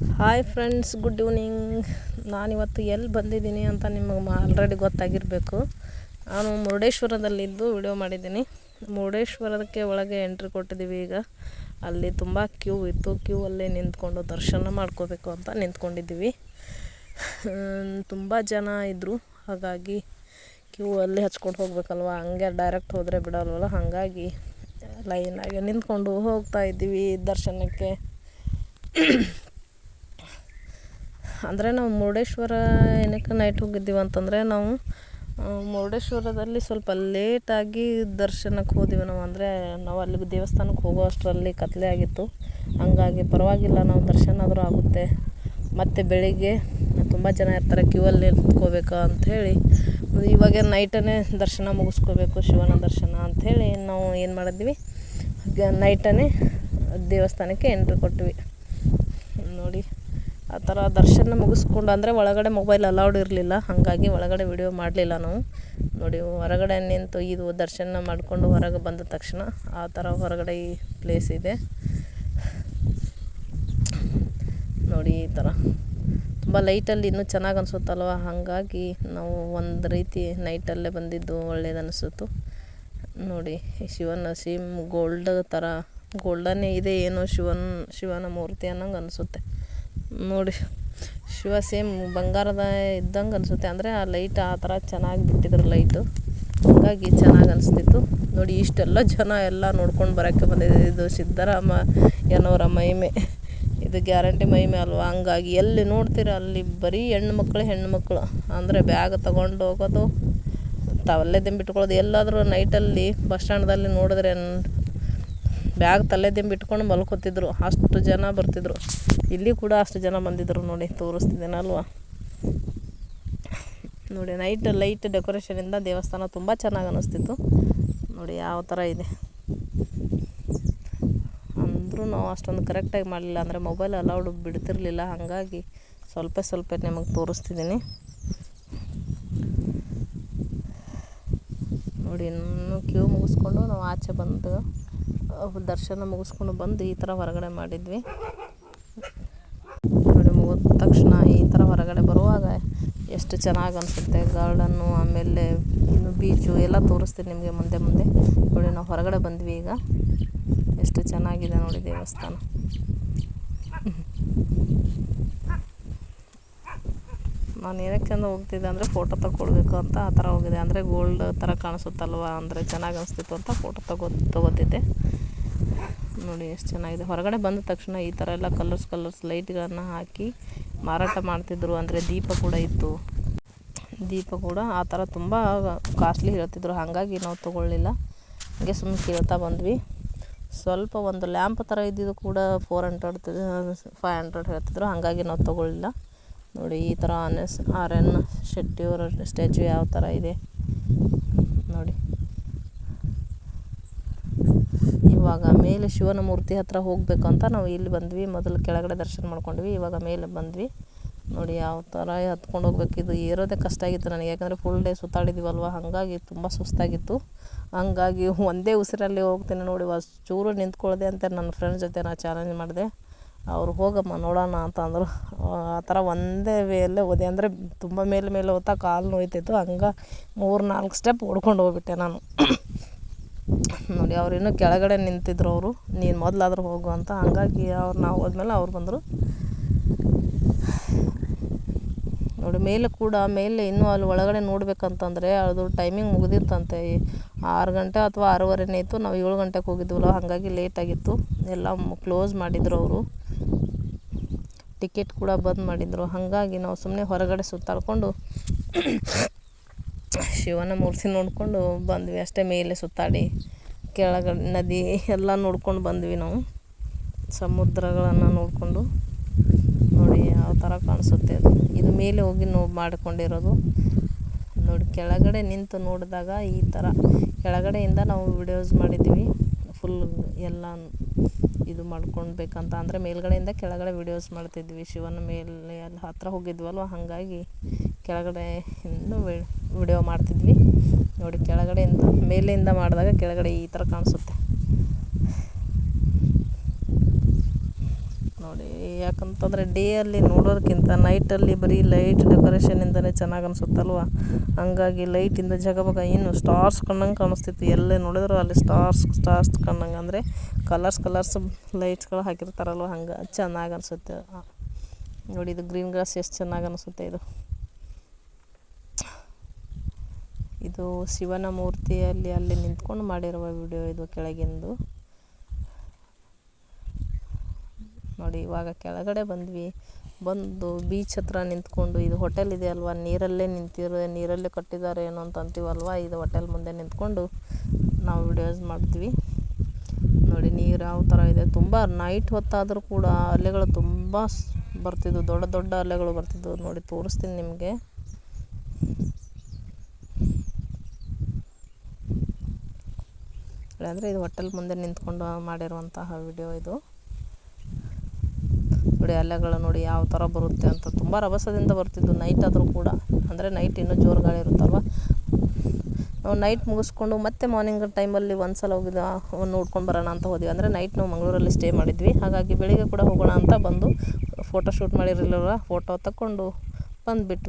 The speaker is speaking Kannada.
Hi friends, good evening. ನಾನಿವತ್ತು ಎಲ್ಲಿ ಬಂದಿದ್ದೀನಿ ಅಂತ ನಿಮಗೆ ಆಲ್ರೆಡಿ ಗೊತ್ತಾಗಿರಬೇಕು. ನಾನು ಮುರುಡೇಶ್ವರದಲ್ಲಿದ್ದು ವಿಡಿಯೋ ಮಾಡಿದ್ದೀನಿ. ಮುರುಡೇಶ್ವರಕ್ಕೆ ಒಳಗೆ ಎಂಟ್ರಿ ಕೊಟ್ಟಿದ್ದೀವಿ. ಈಗ ಅಲ್ಲಿ ತುಂಬ ಕ್ಯೂ ಇತ್ತು. ಕ್ಯೂ ಅಲ್ಲೇ ನಿಂತ್ಕೊಂಡು ದರ್ಶನ ಮಾಡ್ಕೋಬೇಕು ಅಂತ ನಿಂತ್ಕೊಂಡಿದ್ದೀವಿ. ತುಂಬ ಜನ ಇದ್ದರು, ಹಾಗಾಗಿ ಕ್ಯೂ ಅಲ್ಲಿ ಹಚ್ಕೊಂಡು ಹೋಗ್ಬೇಕಲ್ವ, ಹಂಗೆ ಡೈರೆಕ್ಟ್ ಹೋದರೆ ಬಿಡಲ್ವಲ್ಲ, ಹಾಗಾಗಿ ಲೈನಾಗೆ ನಿಂತ್ಕೊಂಡು ಹೋಗ್ತಾ ಇದ್ದೀವಿ ದರ್ಶನಕ್ಕೆ. ಅಂದರೆ ನಾವು ಮುರುಡೇಶ್ವರ ಏನಕ್ಕೆ ನೈಟ್ ಹೋಗಿದ್ದೀವಿ ಅಂತಂದರೆ, ನಾವು ಮುರುಡೇಶ್ವರದಲ್ಲಿ ಸ್ವಲ್ಪ ಲೇಟಾಗಿ ದರ್ಶನಕ್ಕೆ ಹೋದಿವಿ. ನಾವು ಅಂದರೆ ನಾವು ಅಲ್ಲಿಗೆ ದೇವಸ್ಥಾನಕ್ಕೆ ಹೋಗೋ ಅಷ್ಟರಲ್ಲಿ ಕತ್ಲೆ ಆಗಿತ್ತು. ಹಂಗಾಗಿ ಪರವಾಗಿಲ್ಲ, ನಾವು ದರ್ಶನ ಆದರೂ ಆಗುತ್ತೆ. ಮತ್ತು ಬೆಳಿಗ್ಗೆ ತುಂಬ ಜನ ಇರ್ತಾರೆ, ಕ್ಯೂ ಅಲ್ಲಿ ನಿಂತ್ಕೋಬೇಕು ಅಂಥೇಳಿ ಇವಾಗ ನೈಟನ್ನೇ ದರ್ಶನ ಮುಗಿಸ್ಕೋಬೇಕು, ಶಿವನ ದರ್ಶನ ಅಂಥೇಳಿ ನಾವು ಏನು ಮಾಡಿದ್ವಿ, ನೈಟನ್ನೇ ದೇವಸ್ಥಾನಕ್ಕೆ ಎಂಟ್ರಿ ಕೊಟ್ವಿ. ನೋಡಿ, ಆ ಥರ ದರ್ಶನ ಮುಗಿಸ್ಕೊಂಡು, ಅಂದರೆ ಒಳಗಡೆ ಮೊಬೈಲ್ ಅಲೌಡ್ ಇರಲಿಲ್ಲ, ಹಾಗಾಗಿ ಒಳಗಡೆ ವಿಡಿಯೋ ಮಾಡಲಿಲ್ಲ ನಾವು. ನೋಡಿ, ಹೊರಗಡೆ ನಿಂತು ಇದು ದರ್ಶನ ಮಾಡಿಕೊಂಡು ಹೊರಗೆ ಬಂದ ತಕ್ಷಣ ಆ ಥರ ಹೊರಗಡೆ ಈ ಪ್ಲೇಸ್ ಇದೆ. ನೋಡಿ, ಈ ಥರ ತುಂಬ ಲೈಟಲ್ಲಿ ಇನ್ನೂ ಚೆನ್ನಾಗಿ ಅನಿಸುತ್ತಲ್ವ, ಹಾಗಾಗಿ ನಾವು ಒಂದು ರೀತಿ ನೈಟಲ್ಲೇ ಬಂದಿದ್ದು ಒಳ್ಳೇದನಿಸುತ್ತು. ನೋಡಿ, ಶಿವನ ಸೇಮ್ ಗೋಲ್ಡ್ ಥರ ಗೋಲ್ಡನ್ನೇ ಇದೆ, ಏನೋ ಶಿವನ ಮೂರ್ತಿ ಅನ್ನಂಗೆ ಅನಿಸುತ್ತೆ. ನೋಡಿ, ಶಿವ ಸೇಮ್ ಬಂಗಾರದ ಇದ್ದಂಗೆ ಅನಿಸುತ್ತೆ. ಅಂದರೆ ಆ ಲೈಟ್ ಆ ಥರ ಚೆನ್ನಾಗಿ ಬಿಟ್ಟಿದ್ರು ಲೈಟು, ಹಾಗಾಗಿ ಚೆನ್ನಾಗಿ ಅನಿಸ್ತಿತ್ತು. ನೋಡಿ, ಇಷ್ಟೆಲ್ಲ ಜನ ಎಲ್ಲ ನೋಡ್ಕೊಂಡು ಬರೋಕ್ಕೆ ಬಂದಿದೆ. ಇದು ಸಿದ್ದರಾಮಯ್ಯನವರ ಮಹಿಮೆ, ಇದು ಗ್ಯಾರಂಟಿ ಮಹಿಮೆ ಅಲ್ವಾ. ಹಂಗಾಗಿ ಎಲ್ಲಿ ನೋಡ್ತೀರ ಅಲ್ಲಿ ಬರೀ ಹೆಣ್ಣುಮಕ್ಳು ಅಂದರೆ ಬ್ಯಾಗ್ ತೊಗೊಂಡು ಹೋಗೋದು, ತಲೆದಿಂಬು ಬಿಟ್ಕೊಳ್ಳೋದು. ಎಲ್ಲಾದರೂ ನೈಟಲ್ಲಿ ಬಸ್ ಸ್ಟ್ಯಾಂಡ್ದಲ್ಲಿ ನೋಡಿದ್ರೆ ಬ್ಯಾಗ್ ತಲೆದಿಂಬು ಬಿಟ್ಕೊಂಡು ಮಲ್ಕೋತಿದ್ರು, ಅಷ್ಟು ಜನ ಬರ್ತಿದ್ರು. ಇಲ್ಲಿ ಕೂಡ ಅಷ್ಟು ಜನ ಬಂದಿದ್ದರು. ನೋಡಿ, ತೋರಿಸ್ತಿದ್ದೇನಲ್ವ. ನೋಡಿ, ನೈಟ್ ಲೈಟ್ ಡೆಕೋರೇಷನಿಂದ ದೇವಸ್ಥಾನ ತುಂಬ ಚೆನ್ನಾಗಿ ಅನ್ನಿಸ್ತಿತ್ತು. ನೋಡಿ ಯಾವ ಥರ ಇದೆ. ಅಂದರೂ ನಾವು ಅಷ್ಟೊಂದು ಕರೆಕ್ಟಾಗಿ ಮಾಡಲಿಲ್ಲ, ಅಂದರೆ ಮೊಬೈಲ್ ಅಲೌಡ್ ಬಿಡ್ತಿರ್ಲಿಲ್ಲ, ಹಾಗಾಗಿ ಸ್ವಲ್ಪ ನಿಮಗೆ ತೋರಿಸ್ತಿದ್ದೀನಿ. ನೋಡಿ, ಇನ್ನೂ ಕ್ಯೂ ಮುಗಿಸ್ಕೊಂಡು ನಾವು ಆಚೆ ಬಂದು ದರ್ಶನ ಮುಗಿಸ್ಕೊಂಡು ಬಂದು ಈ ಥರ ಹೊರಗಡೆ ಮಾಡಿದ್ವಿ. ನೋಡಿ, ಮುಗಿದ ತಕ್ಷಣ ಈ ಥರ ಹೊರಗಡೆ ಬರುವಾಗ ಎಷ್ಟು ಚೆನ್ನಾಗಿ ಅನಿಸುತ್ತೆ. ಗಾರ್ಡನ್ನು, ಆಮೇಲೆ ಇನ್ನು ಬೀಚು ಎಲ್ಲ ತೋರಿಸ್ತೀನಿ ನಿಮಗೆ ಮುಂದೆ. ನೋಡಿ, ನಾವು ಹೊರಗಡೆ ಬಂದ್ವಿ. ಈಗ ಎಷ್ಟು ಚೆನ್ನಾಗಿದೆ ನೋಡಿ ದೇವಸ್ಥಾನ. ನಾನು ಏನಕ್ಕೆ ಹೋಗ್ತಿದ್ದೆ ಅಂದರೆ ಫೋಟೋ ತಗೊಳ್ಬೇಕು ಅಂತ ಆ ಥರ ಹೋಗಿದೆ. ಅಂದರೆ ಗೋಲ್ಡ್ ಥರ ಕಾಣಿಸುತ್ತಲ್ವ, ಅಂದರೆ ಚೆನ್ನಾಗಿ ಅನಿಸ್ತಿತ್ತು ಅಂತ ಫೋಟೋ ತಗೋತಿದ್ದೆ. ನೋಡಿ ಎಷ್ಟು ಚೆನ್ನಾಗಿದೆ. ಹೊರಗಡೆ ಬಂದ ತಕ್ಷಣ ಈ ಥರ ಎಲ್ಲ ಕಲರ್ಸ್ ಲೈಟ್ಗಳನ್ನು ಹಾಕಿ ಮಾರಾಟ ಮಾಡ್ತಿದ್ರು. ಅಂದರೆ ದೀಪ ಕೂಡ ಇತ್ತು. ದೀಪ ಕೂಡ ಆ ಥರ ತುಂಬ ಕಾಸ್ಟ್ಲಿ ಹೇಳ್ತಿದ್ರು, ಹಾಗಾಗಿ ನಾವು ತೊಗೊಳ್ಳಿಲ್ಲ. ಹಾಗೆ ಸುಮ್ಮನೆ ಕೇಳ್ತಾ ಬಂದ್ವಿ. ಸ್ವಲ್ಪ ಒಂದು ಲ್ಯಾಂಪ್ ಥರ ಇದ್ದಿದ್ದು ಕೂಡ 400 ಹೇಳ್ತಿದ್ರು, ಹಾಗಾಗಿ ನಾವು ತೊಗೊಳ್ಳಿಲ್ಲ. ನೋಡಿ, ಈ ಥರ RN ಶೆಟ್ಟಿಯವರ ಸ್ಟ್ಯಾಚ್ಯೂ ಯಾವ ಥರ ಇದೆ ನೋಡಿ. ಇವಾಗ ಮೇಲೆ ಶಿವನ ಮೂರ್ತಿ ಹತ್ರ ಹೋಗಬೇಕು ಅಂತ ನಾವು ಇಲ್ಲಿ ಬಂದ್ವಿ. ಮೊದಲು ಕೆಳಗಡೆ ದರ್ಶನ ಮಾಡ್ಕೊಂಡ್ವಿ, ಇವಾಗ ಮೇಲೆ ಬಂದ್ವಿ. ನೋಡಿ ಯಾವ ಥರ ಹತ್ಕೊಂಡು ಹೋಗ್ಬೇಕು. ಇದು ಏರೋದೇ ಕಷ್ಟ ಆಗಿತ್ತು ನನಗೆ, ಯಾಕಂದರೆ ಫುಲ್ ಡೇ ಸುತ್ತಾಡಿದ್ದೀವಲ್ವ, ಹಾಗಾಗಿ ತುಂಬ ಸುಸ್ತಾಗಿತ್ತು. ಹಂಗಾಗಿ ಒಂದೇ ಉಸಿರಲ್ಲಿ ಹೋಗ್ತೀನಿ. ನೋಡಿ, ಚೂರು ನಿಂತ್ಕೊಳ್ಳದೆ ಅಂತ ನನ್ನ ಫ್ರೆಂಡ್ ಜೊತೆ ನಾನು ಚಾಲೆಂಜ್ ಮಾಡಿದೆ. ಅವ್ರು ಹೋಗಮ್ಮ ನೋಡೋಣ ಅಂತ ಅಂದರು. ಆ ಥರ ಒಂದೇ ವೇಯಲ್ಲೇ ಹೋದೆ, ಅಂದರೆ ತುಂಬ ಮೇಲೆ ಹೋಗ್ತಾ ಕಾಲು ನೋಯ್ತಿತ್ತು. ಹಂಗೆ 3-4 ಸ್ಟೆಪ್ ಓಡ್ಕೊಂಡು ಹೋಗ್ಬಿಟ್ಟೆ ನಾನು. ನೋಡಿ, ಅವ್ರು ಇನ್ನೂ ಕೆಳಗಡೆ ನಿಂತಿದ್ರು. ಅವರು ನೀನು ಮೊದಲಾದರೂ ಹೋಗು ಅಂತ, ಹಂಗಾಗಿ ನಾವು ಹೋದ್ಮೇಲೆ ಅವ್ರು ಬಂದರು. ನೋಡಿ, ಮೇಲೆ ಇನ್ನೂ ಅಲ್ಲಿ ಒಳಗಡೆ ನೋಡ್ಬೇಕಂತಂದರೆ ಅದು ಟೈಮಿಂಗ್ ಮುಗಿದಿತ್ತಂತೆ. 6 ಗಂಟೆ ಅಥವಾ 6:30 ಇತ್ತು. ನಾವು 7 ಗಂಟೆಗೆ ಹೋಗಿದ್ವಲ್ಲ, ಹಾಗಾಗಿ ಲೇಟಾಗಿತ್ತು. ಎಲ್ಲ ಕ್ಲೋಸ್ ಮಾಡಿದರು ಅವರು, ಟಿಕೆಟ್ ಕೂಡ ಬಂದ್ ಮಾಡಿದರು. ಹಾಗಾಗಿ ನಾವು ಸುಮ್ಮನೆ ಹೊರಗಡೆ ಸುತ್ತಾಡ್ಕೊಂಡು ಶಿವನ ಮೂರ್ತಿ ನೋಡಿಕೊಂಡು ಬಂದ್ವಿ ಅಷ್ಟೇ. ಮೇಲೆ ಸುತ್ತಾಡಿ ಕೆಳಗಡೆ ನದಿ ಎಲ್ಲ ನೋಡ್ಕೊಂಡು ಬಂದ್ವಿ ನಾವು, ಸಮುದ್ರಗಳನ್ನು ನೋಡಿಕೊಂಡು. ನೋಡಿ ಯಾವ ಥರ ಕಾಣಿಸುತ್ತೆ ಅದು. ಇದು ಮೇಲೆ ಹೋಗಿ ಮಾಡಿಕೊಂಡಿರೋದು. ನೋಡಿ, ಕೆಳಗಡೆ ನಿಂತು ನೋಡಿದಾಗ ಈ ಥರ ಕೆಳಗಡೆಯಿಂದ ನಾವು ವಿಡಿಯೋಸ್ ಮಾಡಿದ್ದೀವಿ. ಫುಲ್ ಎಲ್ಲ ಇದು ಮಾಡ್ಕೊಳ್ಬೇಕಂತ, ಅಂದರೆ ಮೇಲ್ಗಡೆಯಿಂದ ಕೆಳಗಡೆ ವಿಡಿಯೋಸ್ ಮಾಡ್ತಿದ್ವಿ. ಶಿವನ ಮೇಲೆ ಅಲ್ಲಿ ಹತ್ರ ಹೋಗಿದ್ವಲ್ವ, ಹಾಗಾಗಿ ಕೆಳಗಡೆಯಿಂದ ವಿಡಿಯೋ ಮಾಡ್ತಿದ್ವಿ. ನೋಡಿ, ಮೇಲೆಯಿಂದ ಮಾಡಿದಾಗ ಕೆಳಗಡೆ ಈ ಥರ ಕಾಣಿಸುತ್ತೆ ನೋಡಿ. ಯಾಕಂತಂದರೆ ಡೇಯಲ್ಲಿ ನೋಡೋದಕ್ಕಿಂತ ನೈಟಲ್ಲಿ ಬರೀ ಲೈಟ್ ಡೆಕೋರೇಷನಿಂದನೇ ಚೆನ್ನಾಗಿ ಅನಿಸುತ್ತಲ್ವ. ಹಂಗಾಗಿ ಲೈಟಿಂದ ಜಗಬಗ ಇನ್ನು ಸ್ಟಾರ್ಸ್ ಕಣ್ಣಂಗೆ ಕಾಣಿಸ್ತಿತ್ತು. ಎಲ್ಲೇ ನೋಡಿದ್ರು ಅಲ್ಲಿ ಸ್ಟಾರ್ಸ್ ಕಣ್ಣಂಗೆ, ಅಂದರೆ ಕಲರ್ಸ್ ಲೈಟ್ಸ್ಗಳು ಹಾಕಿರ್ತಾರಲ್ವ, ಹಂಗೆ ಚೆನ್ನಾಗಿ ಅನಿಸುತ್ತೆ ನೋಡಿ. ಇದು ಗ್ರೀನ್ ಗ್ರಾಸ್ ಎಷ್ಟು ಚೆನ್ನಾಗಿ ಅನಿಸುತ್ತೆ. ಇದು ಶಿವನ ಮೂರ್ತಿಯಲ್ಲಿ ಅಲ್ಲಿ ನಿಂತ್ಕೊಂಡು ಮಾಡಿರುವ ವಿಡಿಯೋ ಇದು, ಕೆಳಗಿಂದು ನೋಡಿ. ಇವಾಗ ಕೆಳಗಡೆ ಬಂದು ಬೀಚ್ ಹತ್ರ ನಿಂತ್ಕೊಂಡು, ಇದು ಹೋಟೆಲ್ ಇದೆ ಅಲ್ವಾ, ನೀರಲ್ಲೇ ಕಟ್ಟಿದ್ದಾರೆ ಏನೋ ಅಂತ ಅಂತೀವಲ್ವ, ಇದು ಹೋಟೆಲ್ ಮುಂದೆ ನಿಂತ್ಕೊಂಡು ನಾವು ವಿಡಿಯೋಸ್ ಮಾಡ್ತೀವಿ ನೋಡಿ. ನೀರು ಯಾವ ಥರ ಇದೆ, ತುಂಬ ನೈಟ್ ಹೊತ್ತಾದರೂ ಕೂಡ ಅಲೆಗಳು ತುಂಬ ಬರ್ತಿದ್ವು, ದೊಡ್ಡ ಅಲೆಗಳು ಬರ್ತಿದ್ವು ನೋಡಿ. ತೋರಿಸ್ತೀನಿ ನಿಮಗೆ. ಅಂದರೆ ಇದು ಹೋಟೆಲ್ ಮುಂದೆ ನಿಂತ್ಕೊಂಡು ಮಾಡಿರುವಂತಹ ವಿಡಿಯೋ ಇದು ನೋಡಿ. ಅಲೆಗಳು ನೋಡಿ ಯಾವ ಥರ ಬರುತ್ತೆ ಅಂತ, ತುಂಬ ರಭಸದಿಂದ ಬರ್ತಿದ್ದು ನೈಟ್ ಆದರೂ ಕೂಡ. ಅಂದರೆ ನೈಟ್ ಇನ್ನೂ ಜೋರು ಗಾಳಿ ಇರುತ್ತಲ್ವ. ನಾವು ನೈಟ್ ಮುಗಿಸ್ಕೊಂಡು ಮತ್ತೆ ಮಾರ್ನಿಂಗ್ ಟೈಮಲ್ಲಿ ಒಂದು ಸಲ ನೋಡ್ಕೊಂಡು ಬರೋಣ ಅಂತ ಹೋದ್ವಿ. ಅಂದರೆ ನೈಟ್ ನಾವು ಮಂಗಳೂರಲ್ಲಿ ಸ್ಟೇ ಮಾಡಿದ್ವಿ, ಹಾಗಾಗಿ ಬೆಳಿಗ್ಗೆ ಕೂಡ ಹೋಗೋಣ ಅಂತ ಬಂದು ಫೋಟೋ ಶೂಟ್ ಮಾಡಿರಲಿಲ್ಲ, ಫೋಟೋ ತಗೊಂಡು ಬಂದುಬಿಟ್ವಿ.